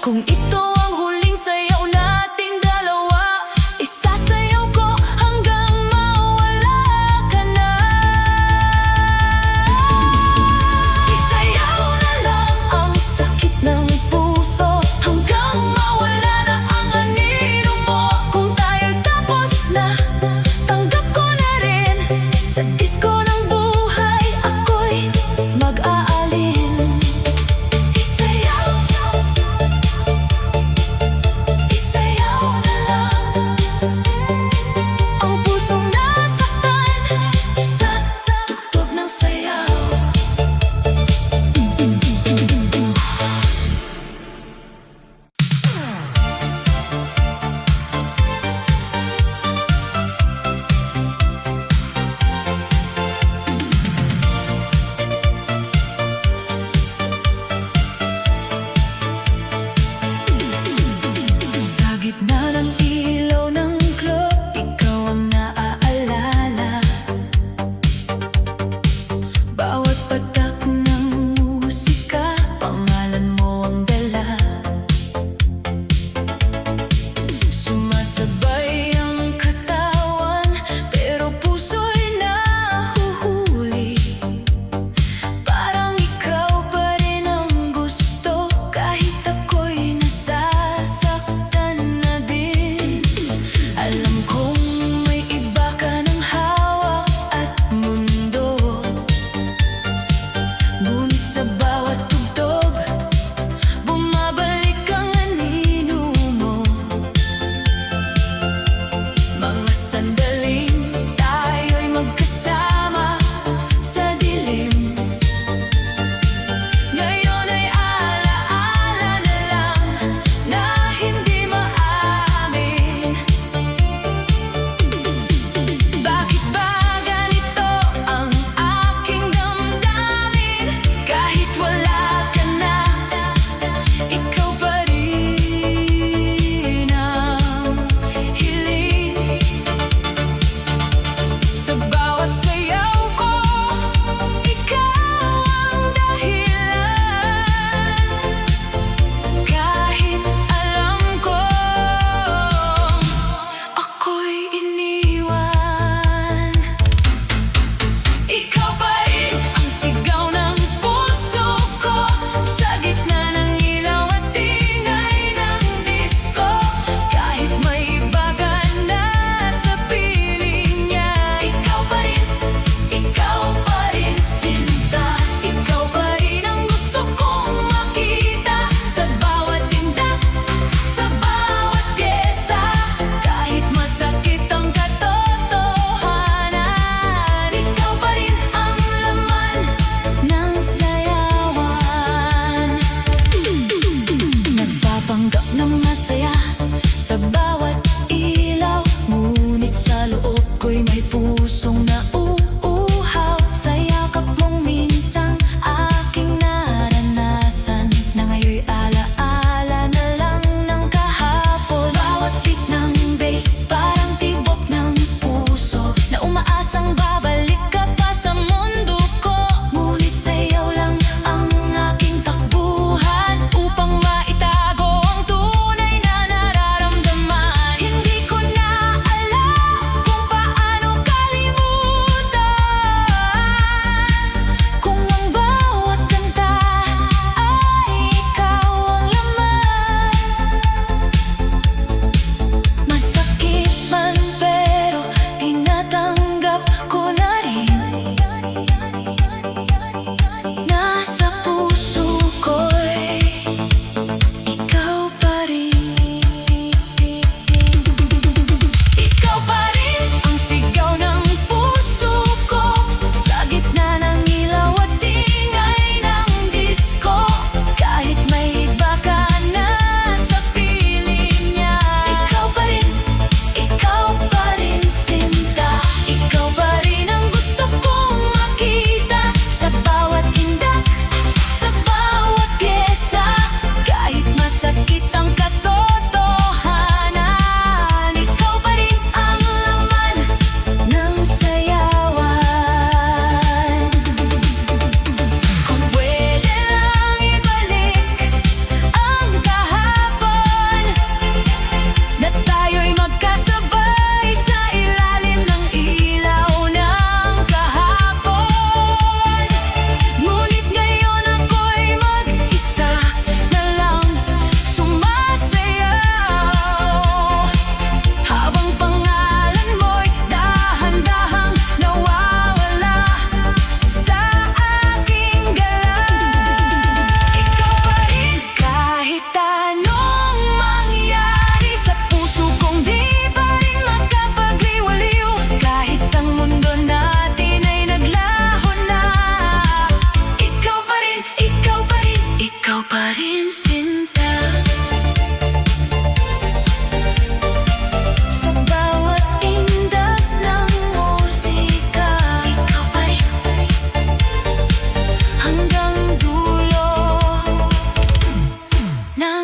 Kung ito ang huling sayaw nating dalawa, isasayaw ko hanggang mawala ka na. Isayaw na lang ang sakit ng puso hanggang mawala na ang anino mo. Kung tayo'y tapos na, tanggap ko na rin. Sa disko ng buhay ako'y mag-aalin. Isayaw,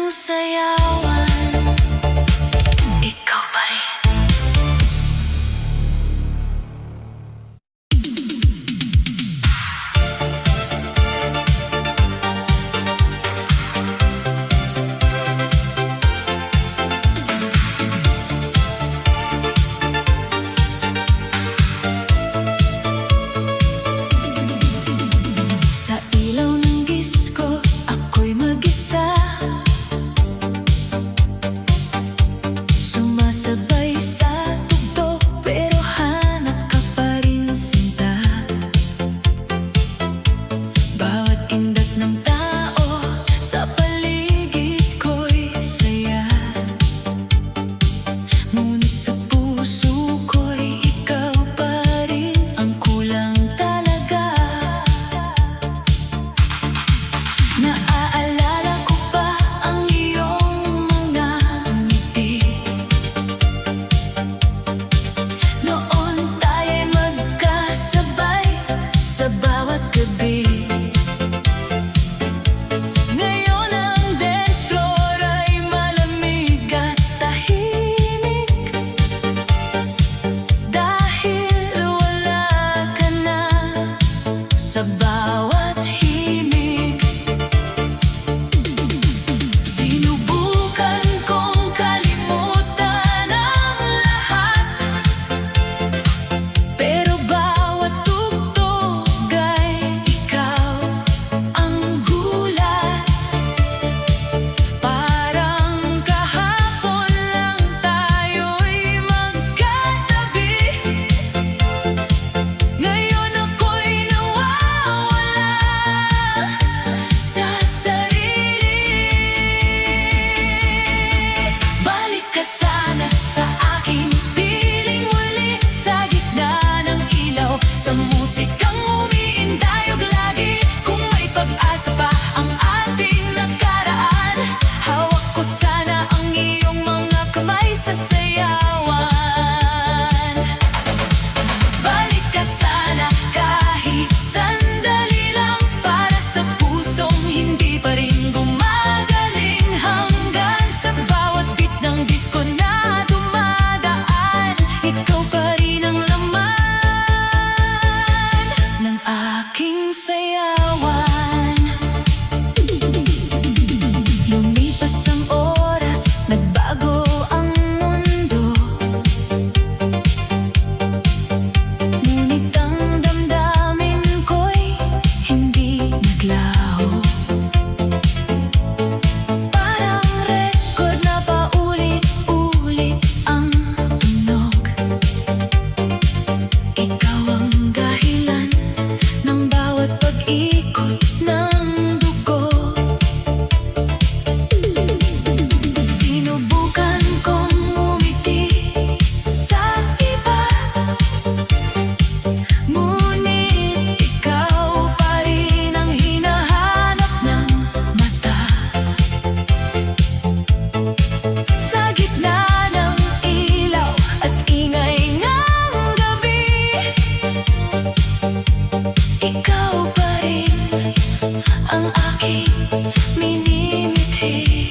sayawan, ikaw pa rin. Sa ilaw ng disco, ako'y mag-isa, sumasabay sa tugtog, pero hanap ka pa rin sinta. Bawat indat ng tao sa paligid ko'y saya, ngunit sa puso ko'y ikaw pa rin ang kulang talaga. Naaalala ko pa ang iyong mga ngiti, noon tayo'y magkasabay sa bawat gabi. Ngayon ang dance floor ay malamig at tahimik, dahil wala ka na sa bawat himig. Sinubukan kong kalimutan ang lahat, pero bawat tugtog ay ikaw ang gulat. Parang kahapon lang tayo'y magkatabi, ngayon ako'y nawawala sa sarili. Balik ka sana sa aking piling muli, sa gitna ng ilaw, sa musikang umiindayog lagi. Kung may pag-asa pa ang ating nakaraan, hawak ko sana ang iyong mga kamay sa sayawan. Balik ka sana kahit sandali lang, para sa pusong hindi pa rin gumagaling, hanggang sa bawat beat ng disco na dumadaan, ikaw pa rin ang laman ng aking sayawan. Lumipas ang oras, nagbago ang mundo, ngunit ang damdamin ko'y hindi naglaho. Parang record na paulit-ulit ang tunog, ikaw ang dahilan ng bawat pag-ikot ng dugo. Sinubukan kong umiti sa iba, ngunit ikaw pa rin ang hinahanap ng mata. Sa gitna ng ilaw at ingay ng gabi, ikaw pa rin ang aking minimithi.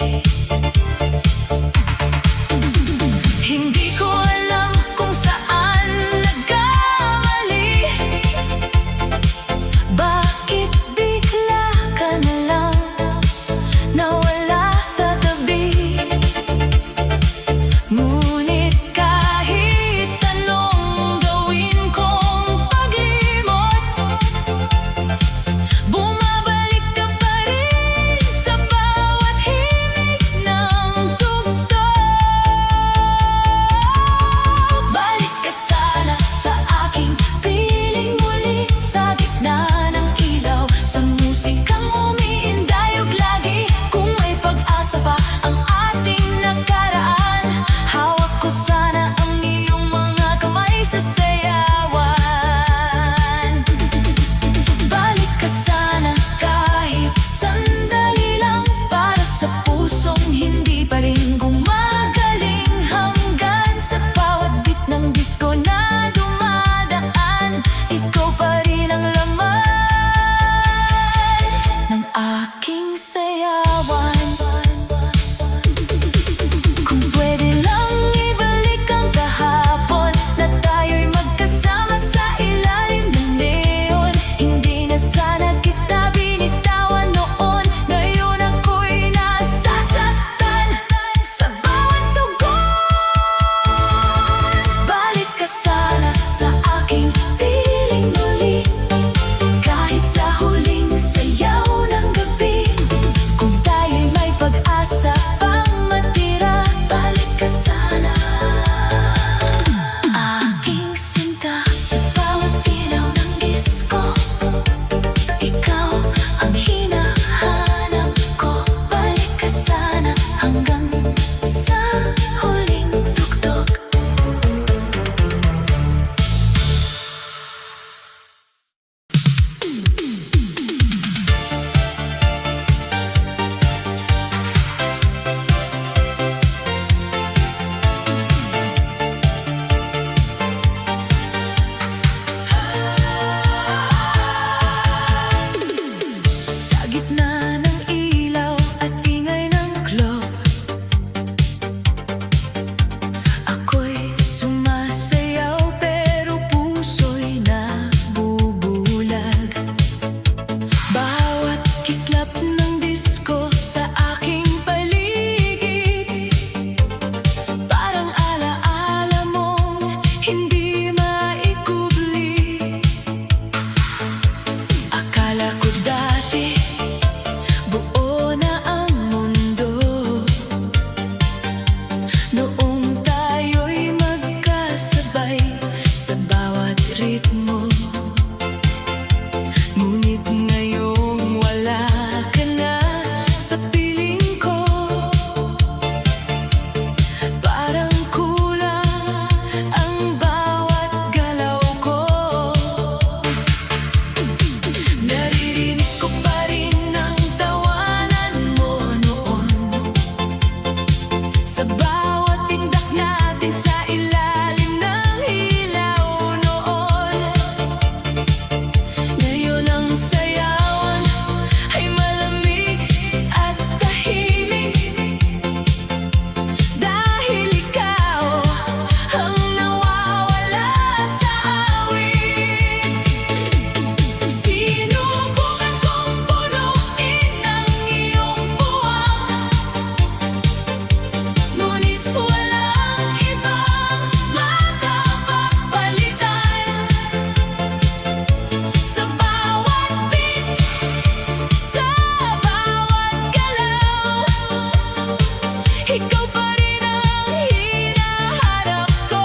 Ikaw pa rin ang hinahanap ko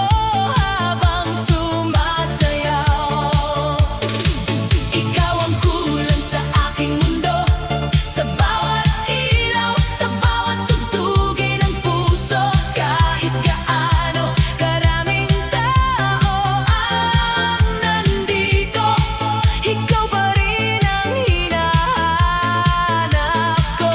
habang sumasayaw. Ikaw ang kulang sa aking mundo, sa bawat ilaw, sa bawat tugtugin ng puso. Kahit gaano karaming tao ang nandito, ikaw pa rin ang hinahanap ko.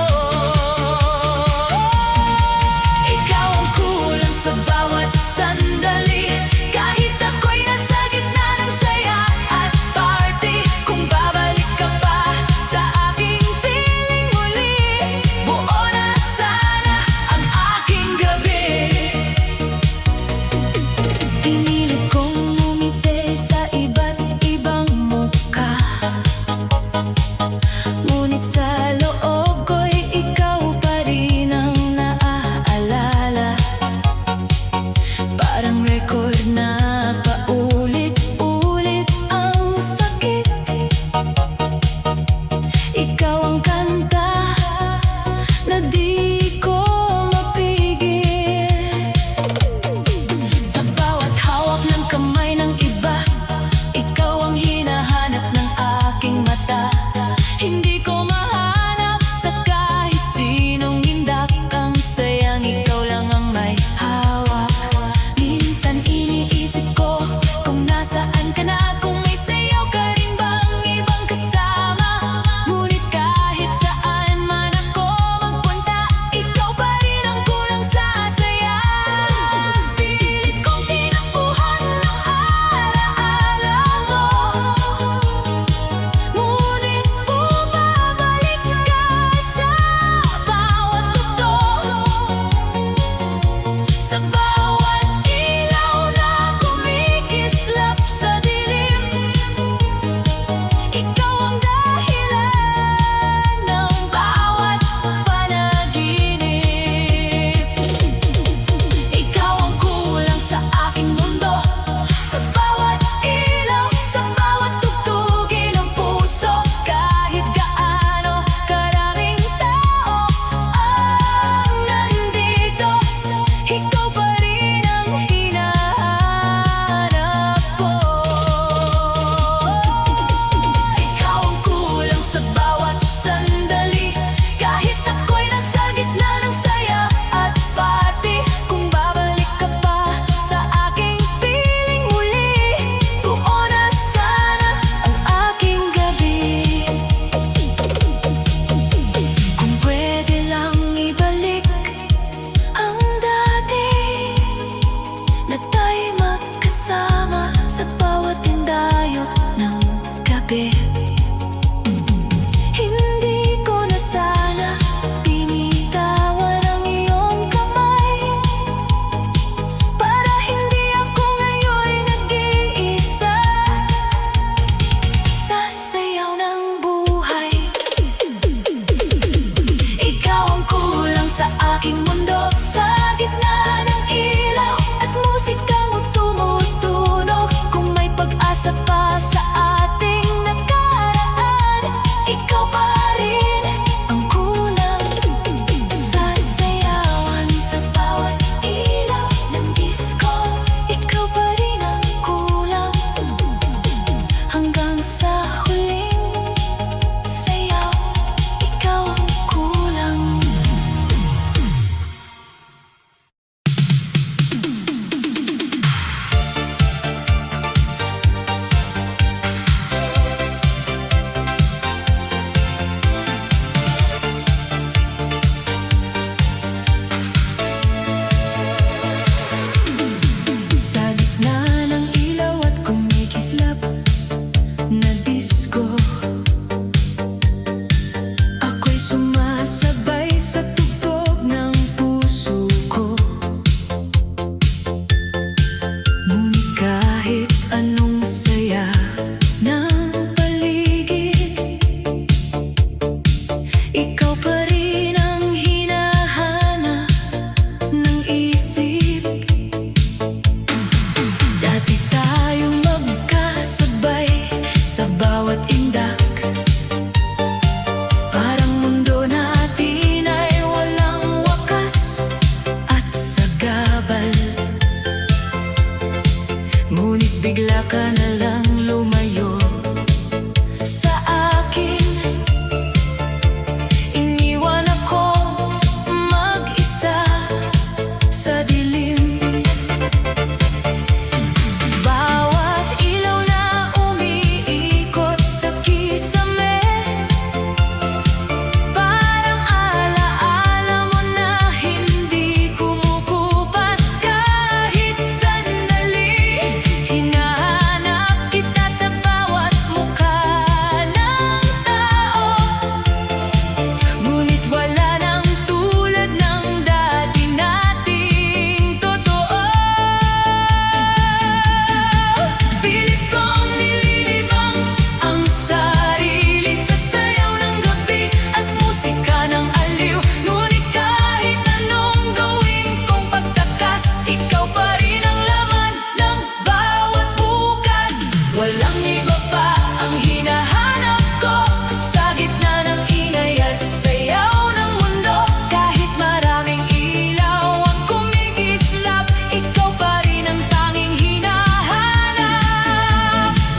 ka na lang lumayo sa akin. Iniwan ako mag-isa sa dilim. Bawat ilaw na umiikot sa kisame, parang alaala mo na hindi kumukupas kahit sandali. Hinahanap kita sa bawat mukha ng tao, ngunit wala nang tulad ng dati nating totoo. Pilit kong nililibang ang sarili sa sayaw ng gabi at musika ng aliw. Ngunit kahit anong gawin kong pagtakas, ikaw pa rin ang laman ng bawat bukas. Walang iba pa ang hinahanap ko sa gitna ng ingay at sayaw ng mundo. Kahit maraming ilaw ang kumikislap, ikaw pa rin ang tanging hinahanap.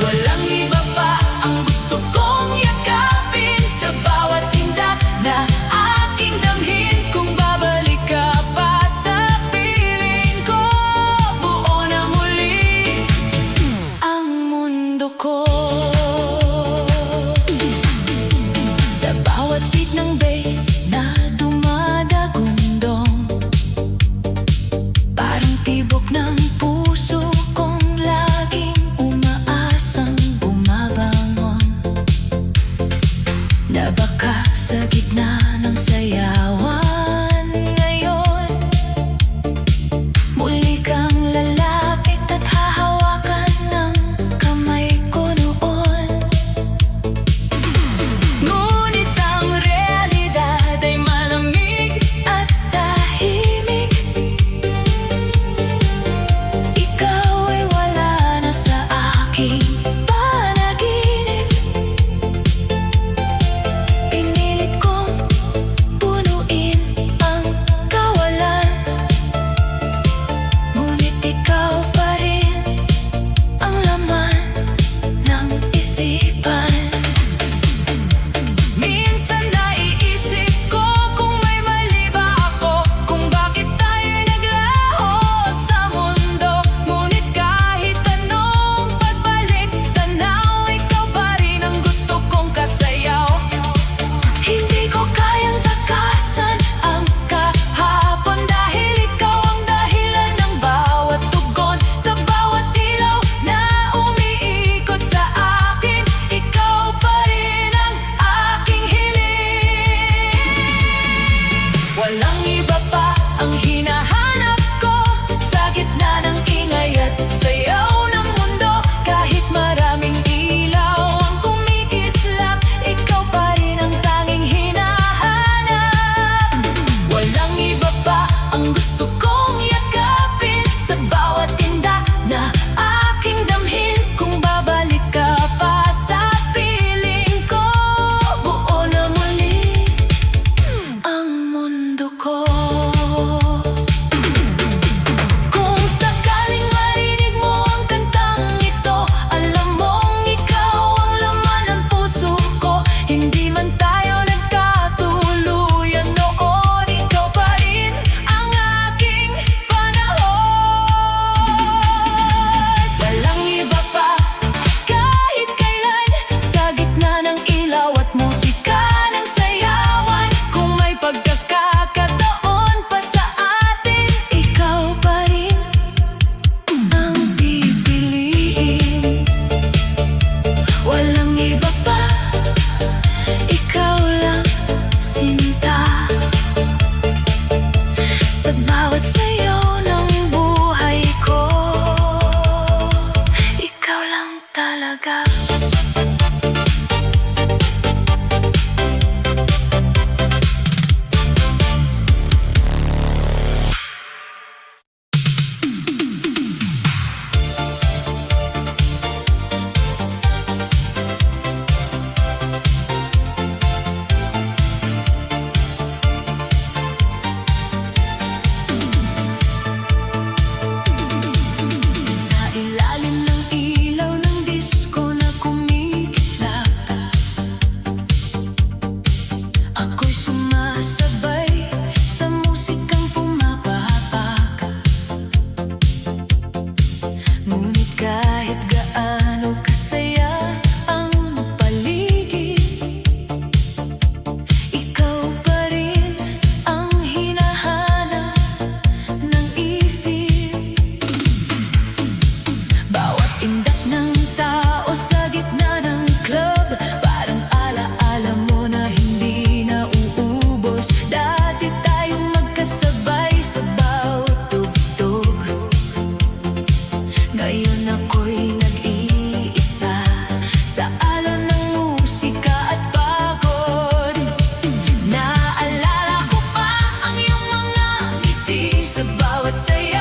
Walang iba pa ang gusto kong yakapin sa bawat tindak na aking damhin. Kung babalik ka pa sa piling ko, buo na muli ang mundo ko. Sa bawat beat ng bass na dumadagundong, parang tibok ng puso kong laging umaasang bumabangon, na baka sa gitna ng sayawan ngayon muli kang lalapit at hahawakan ng kamay ko noon. Ngunit ang realidad ay malamig at tahimik. Ikaw ay wala na sa aking panaginip. Pinilit kong punuin ang kawalan, ngunit ikaw pa rin ang laman ng isipan. Minsan naiisip ko kung may mali ba ako, kung bakit tayo'y naglaho sa mundo. Ngunit kahit anong pagbalik tanaw, ikaw pa rin ang gusto kong kasayaw. Hindi ko kayang takasan ang kahapon, dahil ikaw ang dahilan ng bawat tugon. Sa bawat ilaw na umiikot sa akin, ikaw pa rin ang aking hiling. Walang iba pa ang hinahanap ko sa gitna ng ingay at sayaw ng mundo. Kahit maraming ilaw ang kumikislap, ikaw pa rin ang tanging hinahanap. Walang iba pa ang gusto kong yakapin sa bawat tindak na aking damhin. Kung babalik ka pa sa piling ko, buo na muli ang mundo ko. Kung sakaling marinig mo ang kantang ito, alam mong ikaw ang laman ng puso ko. Hindi man tayo nagkatuluyan noon, ikaw pa rin ang aking panahon. Walang iba pa kahit kailan sa gitna ng ilaw at musika ng sayawan. Kung may pagkakataon pa sa atin, ikaw pa rin ang pipiliin. Walang iba pa, ikaw lang sinta. Sa bawat sayaw ng buhay ko, ikaw lang talaga. bawat saya